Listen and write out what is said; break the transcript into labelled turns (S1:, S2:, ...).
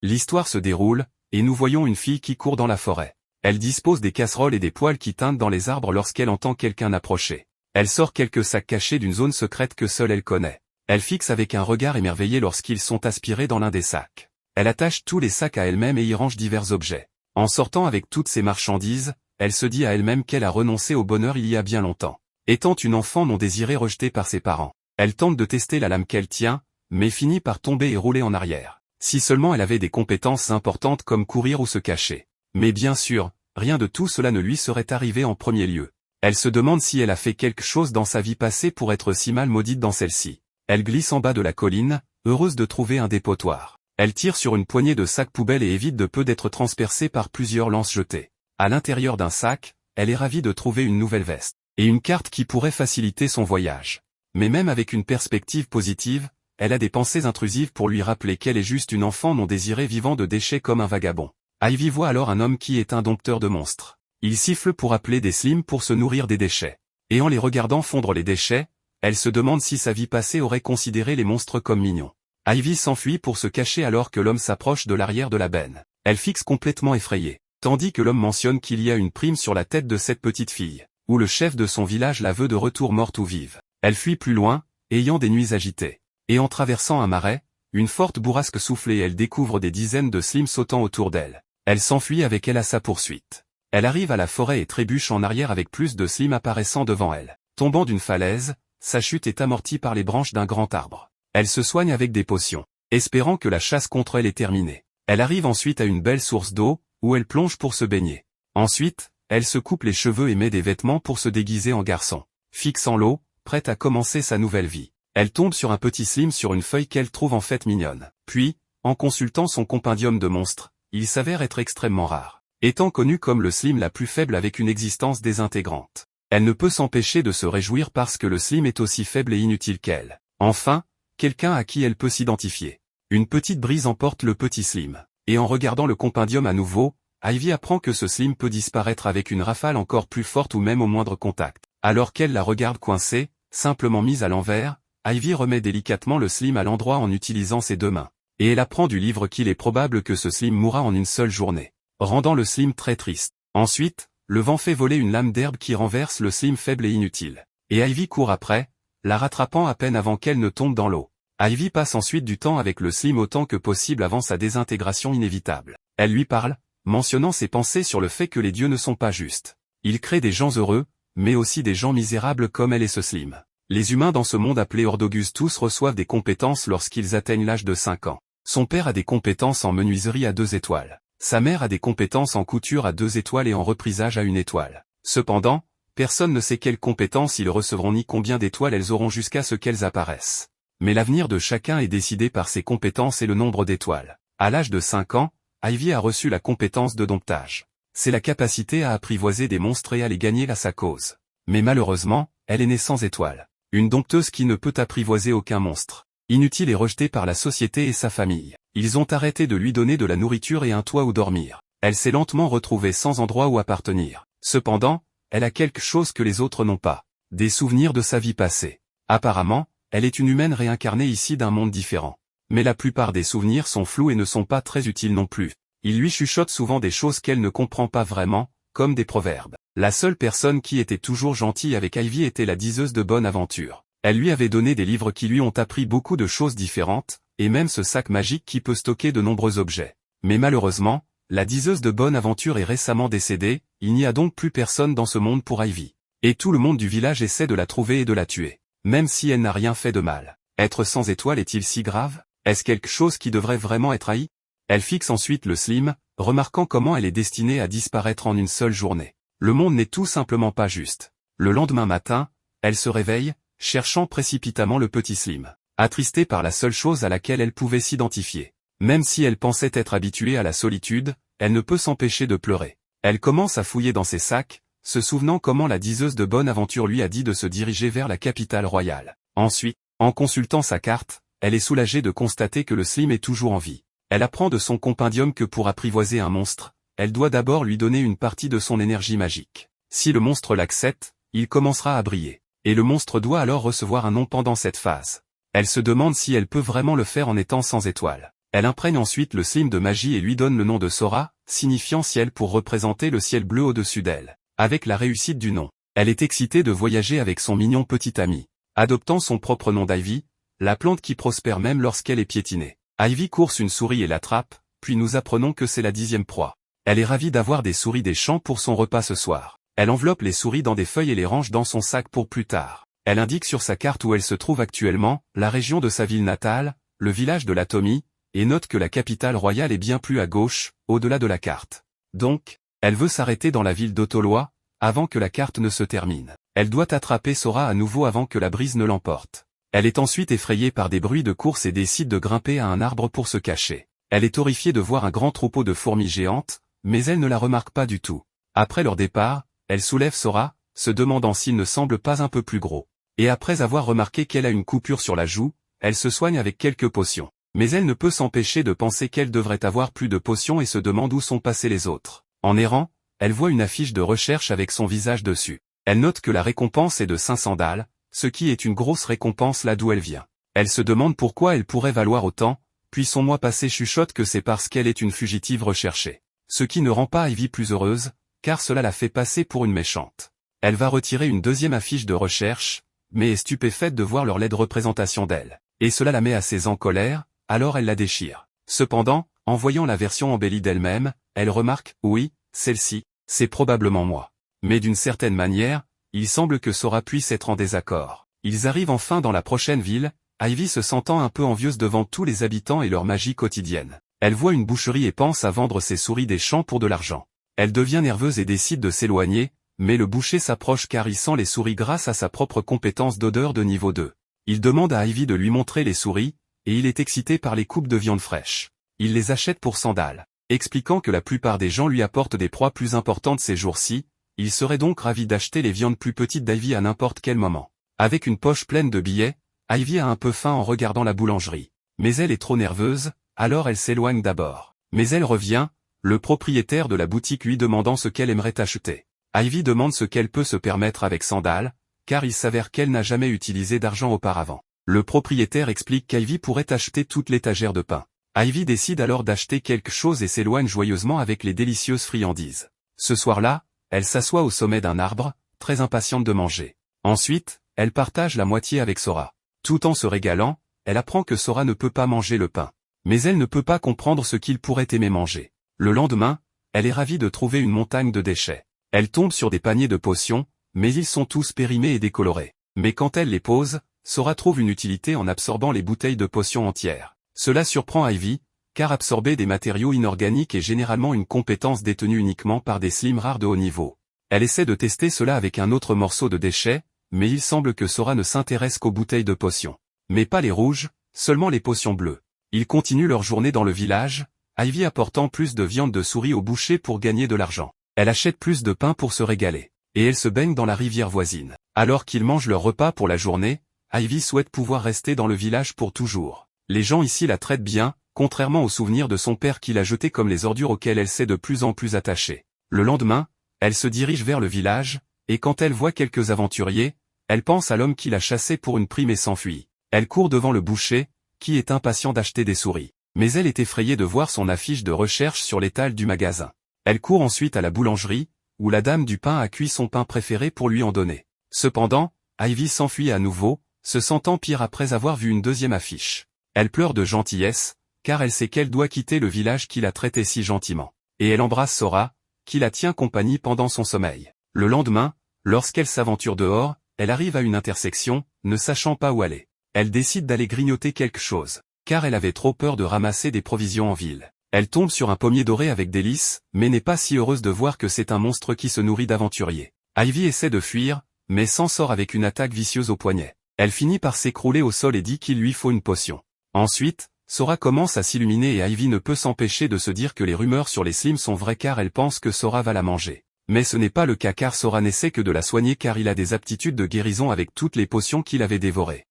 S1: L'histoire se déroule, et nous voyons une fille qui court dans la forêt. Elle dispose des casseroles et des poêles qui tintent dans les arbres lorsqu'elle entend quelqu'un approcher. Elle sort quelques sacs cachés d'une zone secrète que seule elle connaît. Elle fixe avec un regard émerveillé lorsqu'ils sont aspirés dans l'un des sacs. Elle attache tous les sacs à elle-même et y range divers objets. En sortant avec toutes ces marchandises, elle se dit à elle-même qu'elle a renoncé au bonheur il y a bien longtemps. Étant une enfant non désirée rejetée par ses parents, elle tente de tester la lame qu'elle tient, mais finit par tomber et rouler en arrière. Si seulement elle avait des compétences importantes comme courir ou se cacher. Mais bien sûr, rien de tout cela ne lui serait arrivé en premier lieu. Elle se demande si elle a fait quelque chose dans sa vie passée pour être si mal maudite dans celle-ci. Elle glisse en bas de la colline, heureuse de trouver un dépotoir. Elle tire sur une poignée de sacs poubelles et évite de peu d'être transpercée par plusieurs lances jetées. À l'intérieur d'un sac, elle est ravie de trouver une nouvelle veste, et une carte qui pourrait faciliter son voyage. Mais même avec une perspective positive, elle a des pensées intrusives pour lui rappeler qu'elle est juste une enfant non désirée vivant de déchets comme un vagabond. Ivy voit alors un homme qui est un dompteur de monstres. Il siffle pour appeler des slimes pour se nourrir des déchets. Et en les regardant fondre les déchets, elle se demande si sa vie passée aurait considéré les monstres comme mignons. Ivy s'enfuit pour se cacher alors que l'homme s'approche de l'arrière de la benne. Elle fixe complètement effrayée, tandis que l'homme mentionne qu'il y a une prime sur la tête de cette petite fille, où le chef de son village la veut de retour morte ou vive. Elle fuit plus loin, ayant des nuits agitées. Et en traversant un marais, une forte bourrasque soufflée elle découvre des dizaines de slimes sautant autour d'elle. Elle s'enfuit avec elle à sa poursuite. Elle arrive à la forêt et trébuche en arrière avec plus de slimes apparaissant devant elle. Tombant d'une falaise, sa chute est amortie par les branches d'un grand arbre. Elle se soigne avec des potions, espérant que la chasse contre elle est terminée. Elle arrive ensuite à une belle source d'eau, où elle plonge pour se baigner. Ensuite, elle se coupe les cheveux et met des vêtements pour se déguiser en garçon. Fixant l'eau, prête à commencer sa nouvelle vie. Elle tombe sur un petit slime sur une feuille qu'elle trouve en fait mignonne. Puis, en consultant son compendium de monstres, il s'avère être extrêmement rare, étant connu comme le slime la plus faible avec une existence désintégrante. Elle ne peut s'empêcher de se réjouir parce que le slime est aussi faible et inutile qu'elle. Enfin, quelqu'un à qui elle peut s'identifier. Une petite brise emporte le petit slime, et en regardant le compendium à nouveau, Ivy apprend que ce slime peut disparaître avec une rafale encore plus forte ou même au moindre contact. Alors qu'elle la regarde coincée, simplement mise à l'envers, Ivy remet délicatement le slime à l'endroit en utilisant ses deux mains. Et elle apprend du livre qu'il est probable que ce slime mourra en une seule journée, rendant le slime très triste. Ensuite, le vent fait voler une lame d'herbe qui renverse le slime faible et inutile. Et Ivy court après, la rattrapant à peine avant qu'elle ne tombe dans l'eau. Ivy passe ensuite du temps avec le slime autant que possible avant sa désintégration inévitable. Elle lui parle, mentionnant ses pensées sur le fait que les dieux ne sont pas justes. Ils créent des gens heureux, mais aussi des gens misérables comme elle et ce slime. Les humains dans ce monde appelé Ordogus tous reçoivent des compétences lorsqu'ils atteignent l'âge de 5 ans. Son père a des compétences en menuiserie à 2 étoiles. Sa mère a des compétences en couture à 2 étoiles et en reprisage à 1 étoile. Cependant, personne ne sait quelles compétences ils recevront ni combien d'étoiles elles auront jusqu'à ce qu'elles apparaissent. Mais l'avenir de chacun est décidé par ses compétences et le nombre d'étoiles. À l'âge de 5 ans, Ivy a reçu la compétence de domptage. C'est la capacité à apprivoiser des monstres et à les gagner à sa cause. Mais malheureusement, elle est née sans étoiles. Une dompteuse qui ne peut apprivoiser aucun monstre. Inutile et rejetée par la société et sa famille. Ils ont arrêté de lui donner de la nourriture et un toit où dormir. Elle s'est lentement retrouvée sans endroit où appartenir. Cependant, elle a quelque chose que les autres n'ont pas. Des souvenirs de sa vie passée. Apparemment, elle est une humaine réincarnée ici d'un monde différent. Mais la plupart des souvenirs sont flous et ne sont pas très utiles non plus. Il lui chuchote souvent des choses qu'elle ne comprend pas vraiment, comme des proverbes. La seule personne qui était toujours gentille avec Ivy était la diseuse de bonne aventure. Elle lui avait donné des livres qui lui ont appris beaucoup de choses différentes, et même ce sac magique qui peut stocker de nombreux objets. Mais malheureusement, la diseuse de bonne aventure est récemment décédée, il n'y a donc plus personne dans ce monde pour Ivy. Et tout le monde du village essaie de la trouver et de la tuer. Même si elle n'a rien fait de mal. Être sans étoile est-il si grave? Est-ce quelque chose qui devrait vraiment être haï? Elle fixe ensuite le slime, remarquant comment elle est destinée à disparaître en une seule journée. Le monde n'est tout simplement pas juste. Le lendemain matin, elle se réveille, cherchant précipitamment le petit slime, attristée par la seule chose à laquelle elle pouvait s'identifier. Même si elle pensait être habituée à la solitude, elle ne peut s'empêcher de pleurer. Elle commence à fouiller dans ses sacs, se souvenant comment la diseuse de bonne aventure lui a dit de se diriger vers la capitale royale. Ensuite, en consultant sa carte, elle est soulagée de constater que le slime est toujours en vie. Elle apprend de son compendium que pour apprivoiser un monstre, elle doit d'abord lui donner une partie de son énergie magique. Si le monstre l'accepte, il commencera à briller. Et le monstre doit alors recevoir un nom pendant cette phase. Elle se demande si elle peut vraiment le faire en étant sans étoile. Elle imprègne ensuite le slime de magie et lui donne le nom de Sora, signifiant ciel pour représenter le ciel bleu au-dessus d'elle. Avec la réussite du nom, elle est excitée de voyager avec son mignon petit ami. Adoptant son propre nom d'Ivy, la plante qui prospère même lorsqu'elle est piétinée. Ivy course une souris et l'attrape, puis nous apprenons que c'est la 10e proie. Elle est ravie d'avoir des souris des champs pour son repas ce soir. Elle enveloppe les souris dans des feuilles et les range dans son sac pour plus tard. Elle indique sur sa carte où elle se trouve actuellement, la région de sa ville natale, le village de l'Atomie, et note que la capitale royale est bien plus à gauche, au-delà de la carte. Donc, elle veut s'arrêter dans la ville d'Otoloa, avant que la carte ne se termine. Elle doit attraper Sora à nouveau avant que la brise ne l'emporte. Elle est ensuite effrayée par des bruits de course et décide de grimper à un arbre pour se cacher. Elle est horrifiée de voir un grand troupeau de fourmis géantes, mais elle ne la remarque pas du tout. Après leur départ, elle soulève Sora, se demandant s'il ne semble pas un peu plus gros. Et après avoir remarqué qu'elle a une coupure sur la joue, elle se soigne avec quelques potions. Mais elle ne peut s'empêcher de penser qu'elle devrait avoir plus de potions et se demande où sont passés les autres. En errant, elle voit une affiche de recherche avec son visage dessus. Elle note que la récompense est de 500 dalles, ce qui est une grosse récompense là d'où elle vient. Elle se demande pourquoi elle pourrait valoir autant, puis son moi passé chuchote que c'est parce qu'elle est une fugitive recherchée. Ce qui ne rend pas Ivy plus heureuse, car cela la fait passer pour une méchante. Elle va retirer une deuxième affiche de recherche, mais est stupéfaite de voir leur laide représentation d'elle. Et cela la met assez en colère, alors elle la déchire. Cependant, en voyant la version embellie d'elle-même, elle remarque, oui, celle-ci, c'est probablement moi. Mais d'une certaine manière, il semble que Sora puisse être en désaccord. Ils arrivent enfin dans la prochaine ville, Ivy se sentant un peu envieuse devant tous les habitants et leur magie quotidienne. Elle voit une boucherie et pense à vendre ses souris des champs pour de l'argent. Elle devient nerveuse et décide de s'éloigner, mais le boucher s'approche car il sent les souris grâce à sa propre compétence d'odeur de niveau 2. Il demande à Ivy de lui montrer les souris, et il est excité par les coupes de viande fraîche. Il les achète pour 100 dalles. Expliquant que la plupart des gens lui apportent des proies plus importantes ces jours-ci, il serait donc ravi d'acheter les viandes plus petites d'Ivy à n'importe quel moment. Avec une poche pleine de billets, Ivy a un peu faim en regardant la boulangerie. Mais elle est trop nerveuse, alors elle s'éloigne d'abord. Mais elle revient, le propriétaire de la boutique lui demandant ce qu'elle aimerait acheter. Ivy demande ce qu'elle peut se permettre avec 100 dalles, car il s'avère qu'elle n'a jamais utilisé d'argent auparavant. Le propriétaire explique qu'Ivy pourrait acheter toute l'étagère de pain. Ivy décide alors d'acheter quelque chose et s'éloigne joyeusement avec les délicieuses friandises. Ce soir-là, elle s'assoit au sommet d'un arbre, très impatiente de manger. Ensuite, elle partage la moitié avec Sora. Tout en se régalant, elle apprend que Sora ne peut pas manger le pain. Mais elle ne peut pas comprendre ce qu'il pourrait aimer manger. Le lendemain, elle est ravie de trouver une montagne de déchets. Elle tombe sur des paniers de potions, mais ils sont tous périmés et décolorés. Mais quand elle les pose, Sora trouve une utilité en absorbant les bouteilles de potions entières. Cela surprend Ivy, car absorber des matériaux inorganiques est généralement une compétence détenue uniquement par des slimes rares de haut niveau. Elle essaie de tester cela avec un autre morceau de déchet, mais il semble que Sora ne s'intéresse qu'aux bouteilles de potions. Mais pas les rouges, seulement les potions bleues. Ils continuent leur journée dans le village, Ivy apportant plus de viande de souris au boucher pour gagner de l'argent. Elle achète plus de pain pour se régaler. Et elle se baigne dans la rivière voisine. Alors qu'ils mangent leur repas pour la journée, Ivy souhaite pouvoir rester dans le village pour toujours. Les gens ici la traitent bien, contrairement aux souvenirs de son père qui l'a jetée comme les ordures auxquelles elle s'est de plus en plus attachée. Le lendemain, elle se dirige vers le village, et quand elle voit quelques aventuriers, elle pense à l'homme qui l'a chassée pour une prime et s'enfuit. Elle court devant le boucher, qui est impatient d'acheter des souris. Mais elle est effrayée de voir son affiche de recherche sur l'étal du magasin. Elle court ensuite à la boulangerie, où la dame du pain a cuit son pain préféré pour lui en donner. Cependant, Ivy s'enfuit à nouveau, se sentant pire après avoir vu une deuxième affiche. Elle pleure de gentillesse, car elle sait qu'elle doit quitter le village qui l'a traitée si gentiment. Et elle embrasse Sora, qui la tient compagnie pendant son sommeil. Le lendemain, lorsqu'elle s'aventure dehors, elle arrive à une intersection, ne sachant pas où aller. Elle décide d'aller grignoter quelque chose, car elle avait trop peur de ramasser des provisions en ville. Elle tombe sur un pommier doré avec délices, mais n'est pas si heureuse de voir que c'est un monstre qui se nourrit d'aventuriers. Ivy essaie de fuir, mais s'en sort avec une attaque vicieuse au poignet. Elle finit par s'écrouler au sol et dit qu'il lui faut une potion. Ensuite, Sora commence à s'illuminer et Ivy ne peut s'empêcher de se dire que les rumeurs sur les slims sont vraies car elle pense que Sora va la manger. Mais ce n'est pas le cas car Sora n'essaie que de la soigner car il a des aptitudes de guérison avec toutes les potions qu'il avait dévorées.